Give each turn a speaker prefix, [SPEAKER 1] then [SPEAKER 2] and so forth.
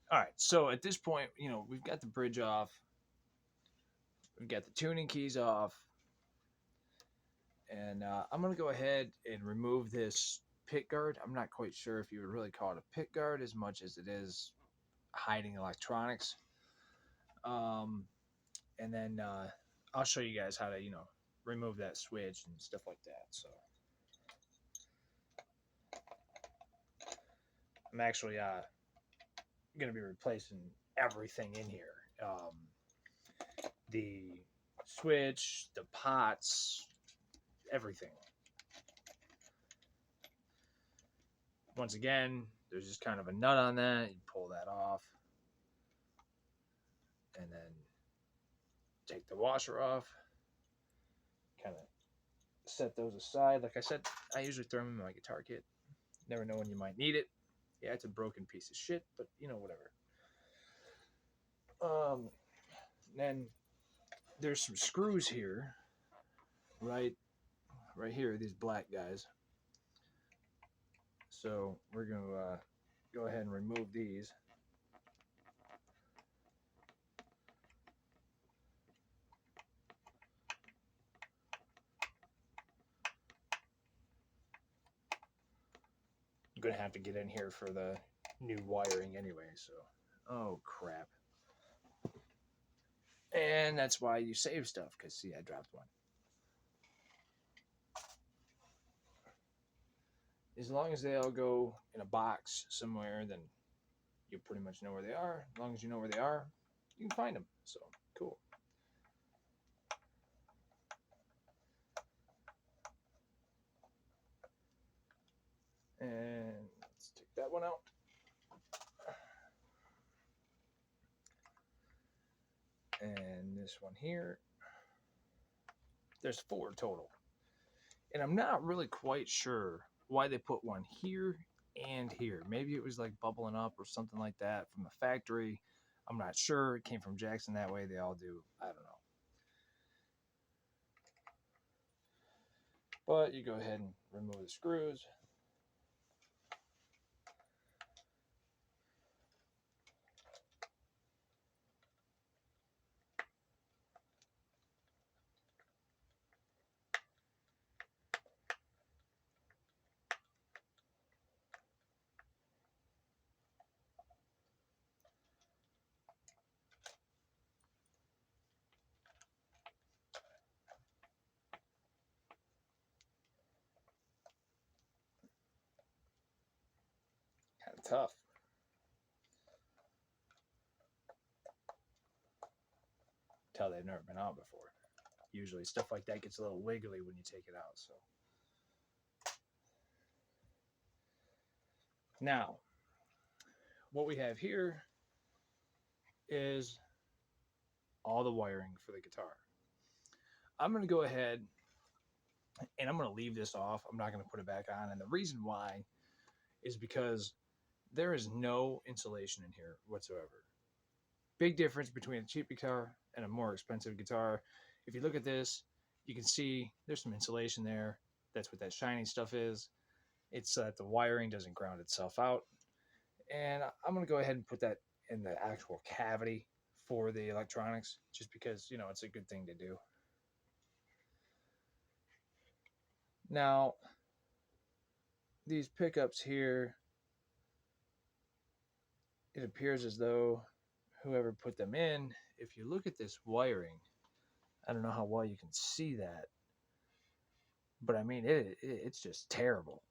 [SPEAKER 1] All right, so at this point, you know, we've got the bridge off, we've got the tuning keys off, and I'm gonna go ahead and remove this pick guard. I'm not quite sure if you would really call it a pick guard as much as it is hiding electronics. Um, and then I'll show you guys how to, you know, remove that switch and stuff like that. So I'm actually going to be replacing everything in here. The switch, the pots, everything. Once again, there's just kind of a nut on that. You pull that off, and then take the washer off. Kind of set those aside. Like I said, I usually throw them in my guitar kit. Never know when you might need it. Yeah, it's a broken piece of shit, but you know, whatever. Um, then there's some screws here, right, right here. These black guys. So we're gonna go ahead and remove these. I'm gonna have to get in here for the new wiring anyway. So, oh crap. And that's why you save stuff, because see, I dropped one. As long as they all go in a box somewhere, then you pretty much know where they are. As long as you know where they are, you can find them. So cool. And let's take that one out. And this one here. There's four total. And I'm not really quite sure why they put one here and here. Maybe it was like bubbling up or something like that from the factory. I'm not sure. It came from Jackson that way. They all do. I don't know. But you go ahead and remove the screws. Kind of tough. Tell they've never been out before. Usually stuff like that gets a little wiggly when you take it out. So now what we have here is all the wiring for the guitar. I'm going to go ahead and I'm going to leave this off. I'm not going to put it back on. And the reason why is because there is no insulation in here whatsoever. Big difference between a cheap guitar and a more expensive guitar. If you look at this, you can see there's some insulation there. That's what that shiny stuff is. It's so that the wiring doesn't ground itself out. And I'm going to go ahead and put that in the actual cavity for the electronics, just because, you know, it's a good thing to do. Now, these pickups here, it appears as though whoever put them in, if you look at this wiring, I don't know how well you can see that, but I mean, it's just terrible.